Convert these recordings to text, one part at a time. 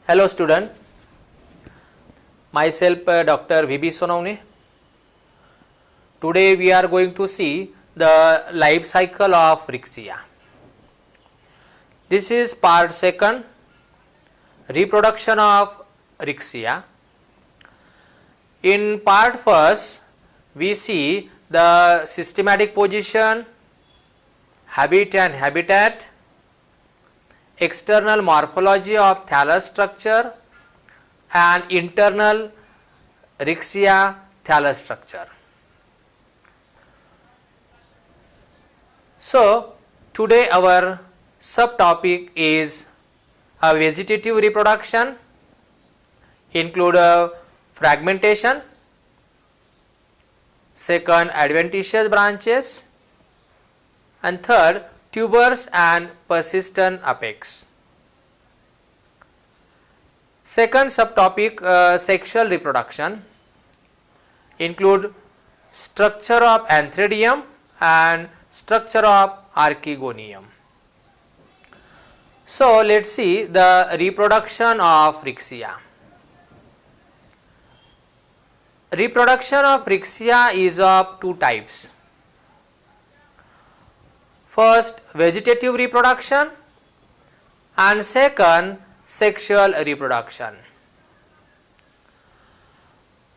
Hello student, myself Dr. V.B. Sonawne. Today we are going to see the life cycle of Rixia. This is part second, reproduction of Rixia. In part first, we see the systematic position, habit and habitat, external morphology of thallus structure and internal Rixia thallus structure. So, today our subtopic is a vegetative reproduction, include fragmentation, second adventitious branches, and third tubers and persistent apex. Second subtopic, sexual reproduction, include structure of antheridium and structure of archegonium. So, let us see the reproduction of Rixia. Reproduction of Rixia is of two types. First, vegetative reproduction and second, sexual reproduction.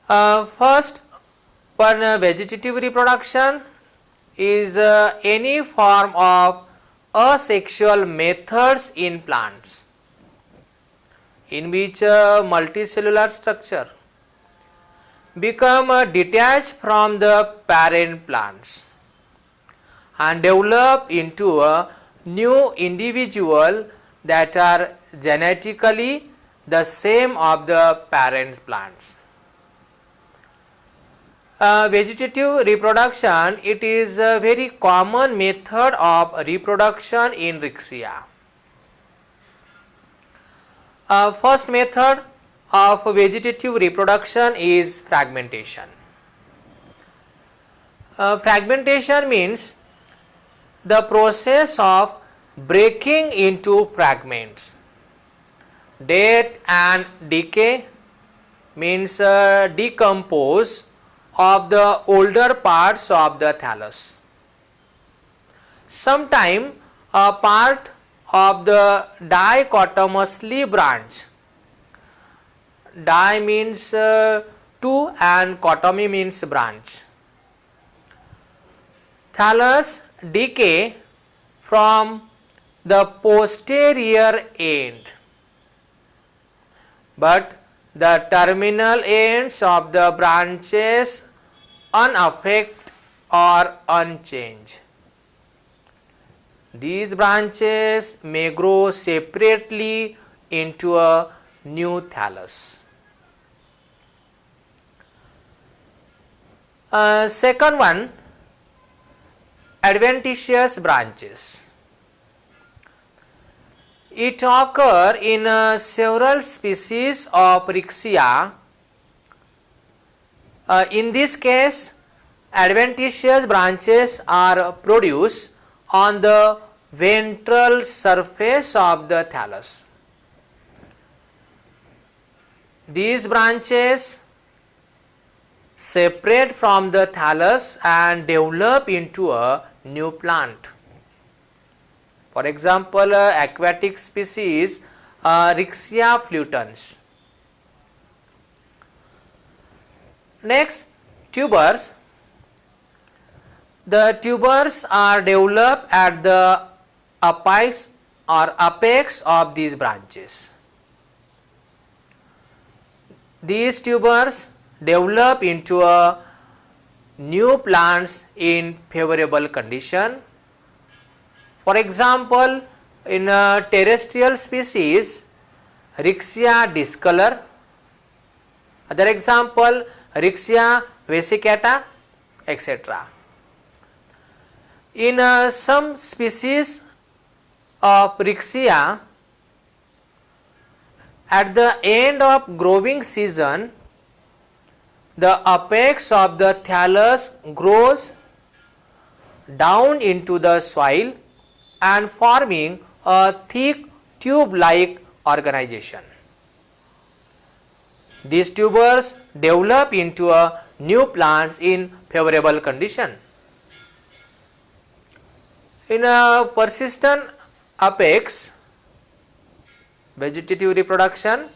First, one vegetative reproduction is any form of asexual methods in plants in which multicellular structure become detached from the parent plants and develop into a new individual that are genetically the same of the parent plants. Vegetative reproduction, it is a very common method of reproduction in Rixia. First method of vegetative reproduction is fragmentation. Fragmentation means the process of breaking into fragments. Death and decay means decompose of the older parts of the thallus. Sometime a part of the dichotomously branch. Di means two and cotomy means branch. Thallus decay from the posterior end, but the terminal ends of the branches unaffected or unchanged. These branches may grow separately into a new thallus. Second one, adventitious branches. It occurs in several species of Rixia. In this case, adventitious branches are produced on the ventral surface of the thallus. These branches separate from the thallus and develop into a new plant. For example, aquatic species Rixia fluitans. Next, tubers. The tubers are developed at the apex or apex of these branches. These tubers develop into a new plants in favorable condition. For example, in a terrestrial species Rixia discolor, other example Rixia vesicata, etc. In some species of Rixia, at the end of growing season, the apex of the thallus grows down into the soil and forming a thick tube-like organization. These tubers develop into a new plants in favorable condition. In a persistent apex vegetative reproduction,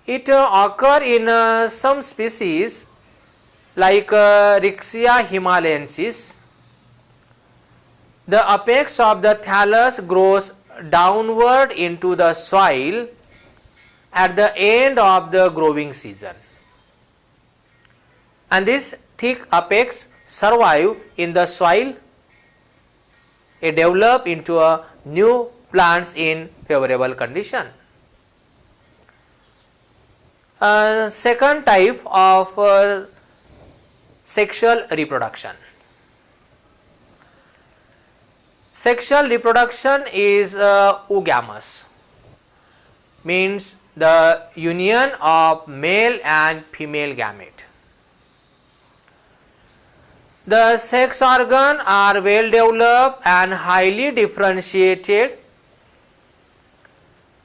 it occurs in some species like Rixia himalayensis. The apex of the thallus grows downward into the soil at the end of the growing season, and this thick apex survive in the soil and develop into a new plants in favorable condition. Second type of sexual reproduction. Sexual reproduction is oogamous, means the union of male and female gamete. The sex organs are well developed and highly differentiated.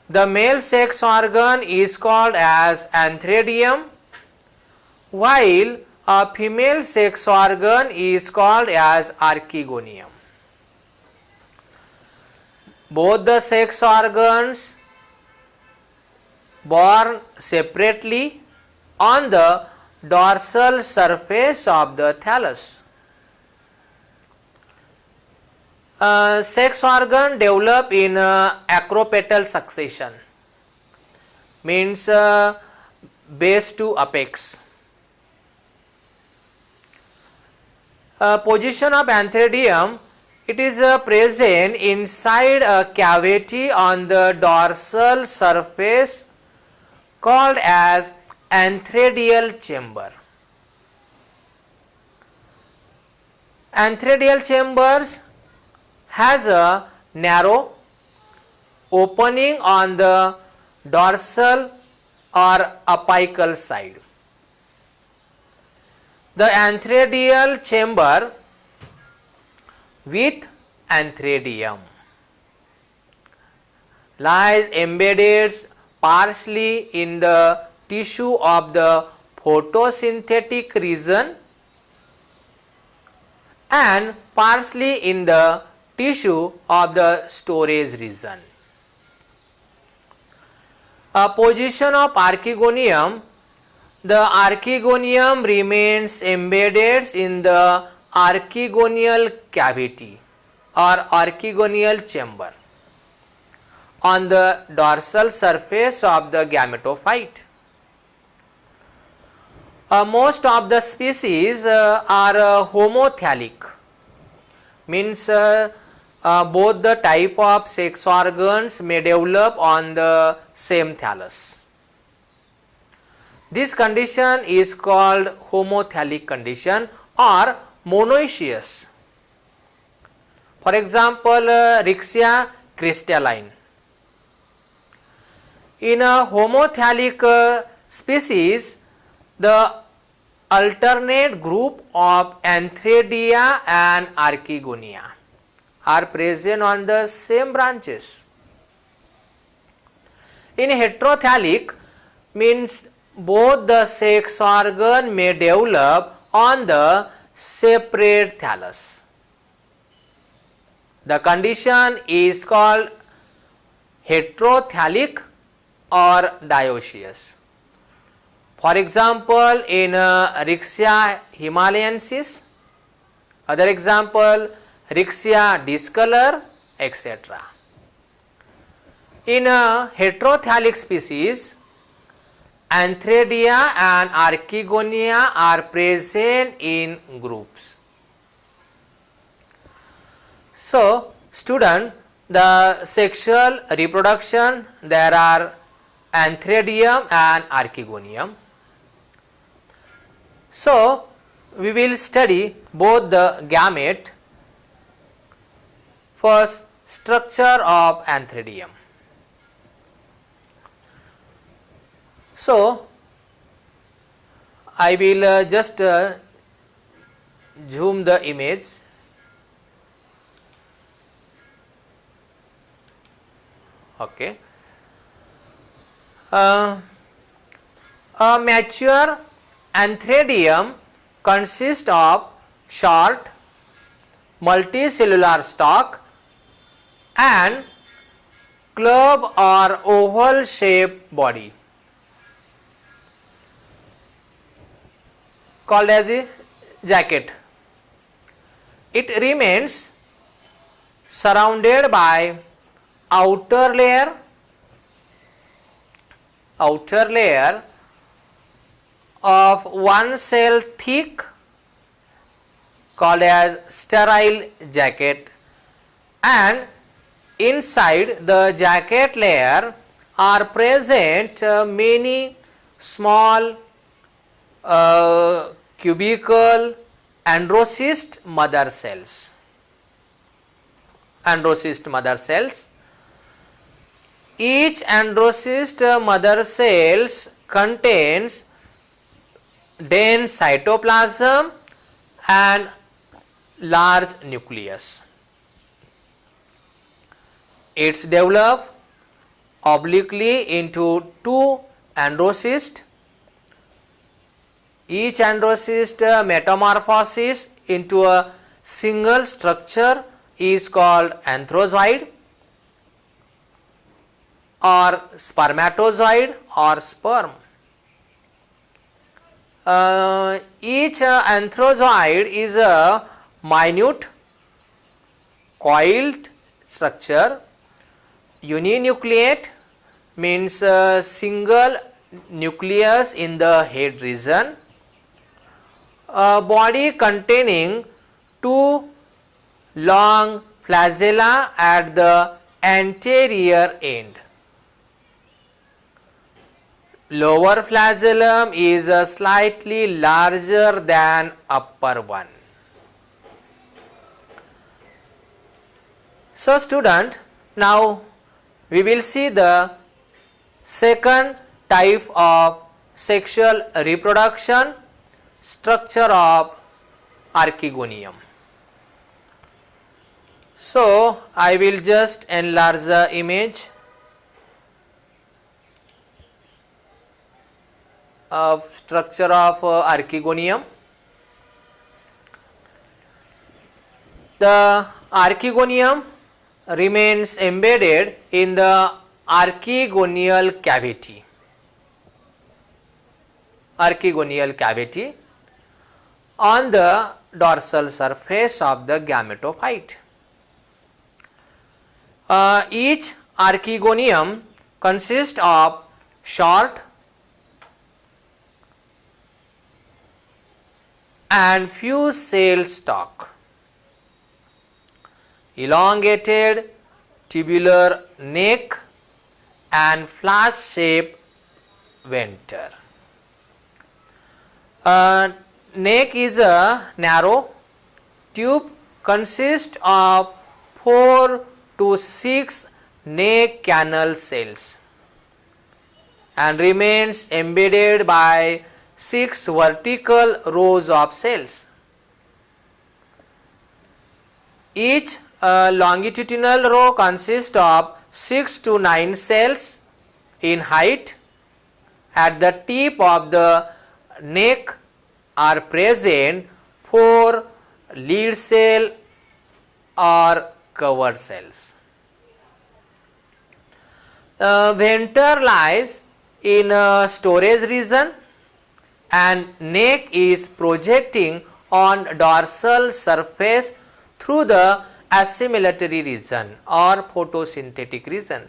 The male sex organ is called as antheridium, while a female sex organ is called as archegonium. Both the sex organs born separately on the dorsal surface of the thallus. Sex organ develop in acropetal succession, means base to apex. Position of antheridium, it is present inside a cavity on the dorsal surface called as antheridial chamber. Antheridial chambers has a narrow opening on the dorsal or apical side. The antheridial chamber with antheridium lies embedded partially in the tissue of the photosynthetic region and partially in the tissue of the storage region. A position of archegonium, the archegonium remains embedded in the archegonial cavity or archegonial chamber on the dorsal surface of the gametophyte. Most of the species are homothallic, means both the type of sex organs may develop on the same thallus. This condition is called homothallic condition or monoecious. For example, Rixia crystalline. In a homothallic species, the alternate group of antheridia and archegonia are present on the same branches. In heterothallic, means both the sex organ may develop on the separate thallus. The condition is called heterothallic or dioecious. For example, in Rixia himalayensis, other example Rixia discolor, etc. In a heterothallic species, antheridia and archegonia are present in groups. So, student, the sexual reproduction, there are antheridium and archegonium. So, we will study both the gamete. First, structure of antheridium. So, I will just zoom the image Okay. A mature Antheridium consists of short multicellular stalk and club or oval shaped body called as a jacket. It remains surrounded by outer layer of one cell thick called as sterile jacket, and inside the jacket layer are present many small cubical androcyst mother cells. Each androcyst mother cells contains dense cytoplasm and large nucleus. It's developed obliquely into two androcysts. Each androcyst metamorphoses into a single structure is called anthrozoid or spermatozoid or sperm. Each anthrozoid is a minute coiled structure. Uninucleate means a single nucleus in the head region. A body containing two long flagella at the anterior end. Lower flagellum is slightly larger than upper one. So student, now we will see the second type of sexual reproduction, structure of archegonium. So I will just enlarge the image of structure of archegonium. The archegonium remains embedded in the archegonial cavity on the dorsal surface of the gametophyte. Each archegonium consists of short and few cell stalk, elongated tubular neck and flask shaped venter. Neck is a narrow tube, consists of 4 to 6 neck canal cells and remains embedded by 6 vertical rows of cells. Each longitudinal row consists of 6 to 9 cells in height. At the tip of the neck are present 4 lead cell or cover cells. Venter lies in a storage region and neck is projecting on dorsal surface through the assimilatory region or photosynthetic region.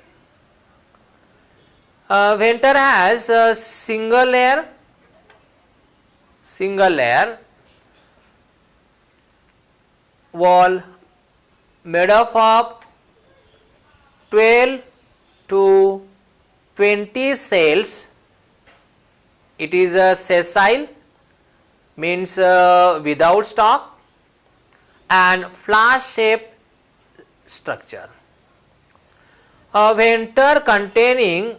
Venter has a single layer wall made up of 12 to 20 cells. It is a sessile, means without stalk, and flask shaped structure. A venter containing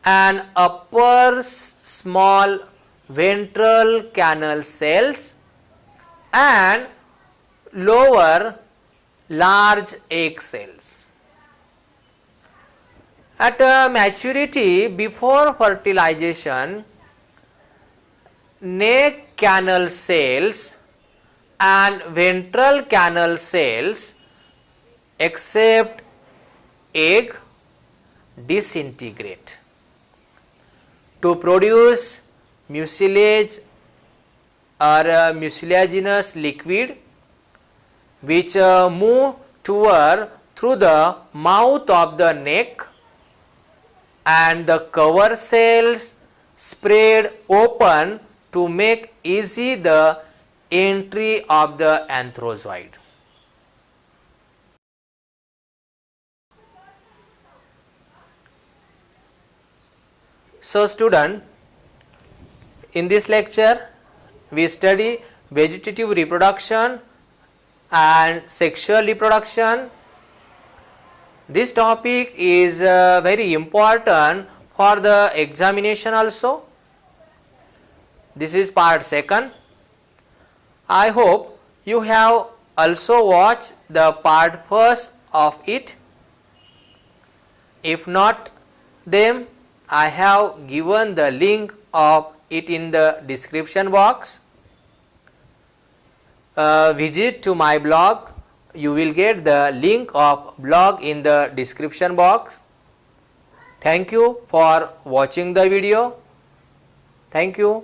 an upper small ventral canal cells and lower large egg cells. At maturity, before fertilization, neck canal cells and ventral canal cells except egg disintegrate to produce mucilage or mucilaginous liquid which move through the mouth of the neck, and the cover cells spread open to make easy the entry of the anthrozoid. So student, in this lecture we study vegetative reproduction and sexual reproduction. This topic is very important for the examination also. This is part second. I hope you have also watched the part first of it. If not, then I have given the link of it in the description box. Visit to my blog. You will get the link of blog in the description box. Thank you for watching the video. Thank you.